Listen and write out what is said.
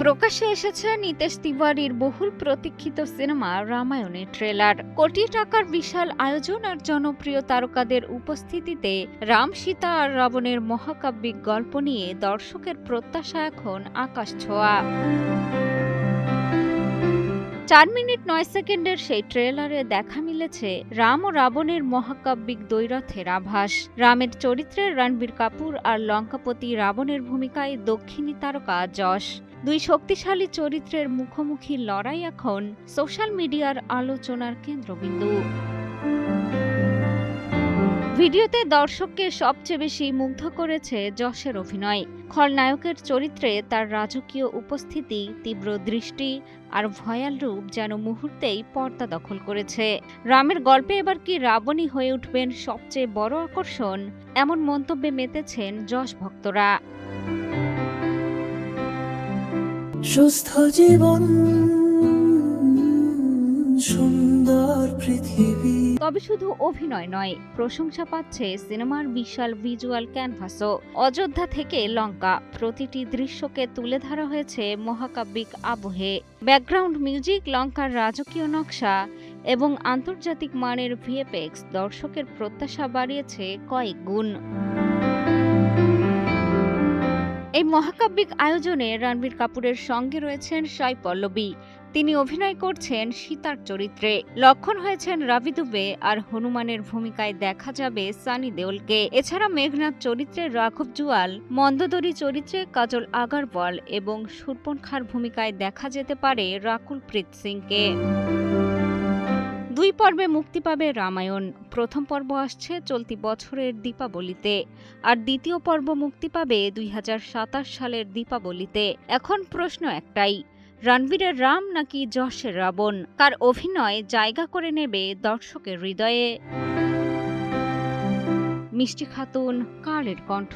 প্রকাশ্যে এসেছে নিতেশ তিওয়ারির বহুল প্রতীক্ষিত সিনেমা রামায়ণের ট্রেলার। কোটি টাকার বিশাল আয়োজন আর জনপ্রিয় তারকাদের উপস্থিতিতে রাম, সীতা আর রাবণের মহাকাব্যিক গল্প নিয়ে দর্শকের প্রত্যাশা এখন আকাশ ছোঁয়া। 4 মিনিট 9 সেকেন্ডের সেই ট্রেলারে দেখা মিলেছে রাম ও রাবণের মহাকাব্যিক দ্বৈরথের আভাস। রামের চরিত্রে রণবীর কাপুর আর লঙ্কাপতি রাবণের ভূমিকায় দক্ষিণী তারকা যশ। দুই শক্তিশালী চরিত্রের মুখোমুখি লড়াই এখন সোশ্যাল মিডিয়ার আলোচনার কেন্দ্রবিন্দু। ভিডিওতে দর্শককে সবচেয়ে বেশি মুগ্ধ করেছে যশের অভিনয়। খলনায়কের চরিত্রে তার রাজকীয় উপস্থিতি, তীব্র দৃষ্টি আর ভয়াল রূপ যেন মুহূর্তেই পর্দা দখল করেছে। রামের গল্পে এবার কি রাবণী হয়ে উঠবেন সবচেয়ে বড় আকর্ষণ, এমন মন্তব্যে মেতেছেন যশ ভক্তরা। সুস্থ জীবন, সুন্দর পৃথিবী। তবে শুধু অভিনয় নয়, প্রশংসা পাচ্ছে সিনেমার বিশাল ভিজুয়াল ক্যানভাসও। অযোধ্যা থেকে লঙ্কা, প্রতিটি দৃশ্যকে তুলে ধরা হয়েছে মহাকাব্যিক আবহে। ব্যাকগ্রাউন্ড মিউজিক, লঙ্কার রাজকীয় নকশা এবং আন্তর্জাতিক মানের ভিএফএক্স দর্শকের প্রত্যাশা বাড়িয়েছে কয়েক গুণ। এই মহাকাব্যিক আয়োজনে রণবীর কাপুরের সঙ্গে রয়েছেন সাই পল্লবী। তিনি অভিনয় করছেন সীতার চরিত্রে। লক্ষণ হয়েছেন রবি দুবে আর হনুমানের ভূমিকায় দেখা যাবে সানি দেওলকে। এছাড়া মেঘনাথ চরিত্রে রাঘব জুয়াল, মন্দোদরী চরিত্রে কাজল আগারওয়াল এবং শূর্পণখার ভূমিকায় দেখা যেতে পারে রাকুল প্রীত সিংকে। 2 পর্বে মুক্তি পাবে রামায়ণ। প্রথম পর্ব আসছে চলতি বছরের দীপাবলিতে, আর দ্বিতীয় পর্ব মুক্তি পাবে 2027 সালের দীপাবলিতে। এখন প্রশ্ন একটাই, রণবীরের রাম নাকি যশের রাবণ? কার অভিনয় জায়গা করে নেবে দর্শকের হৃদয়ে? মিষ্টি খাতুন, কালের কণ্ঠ।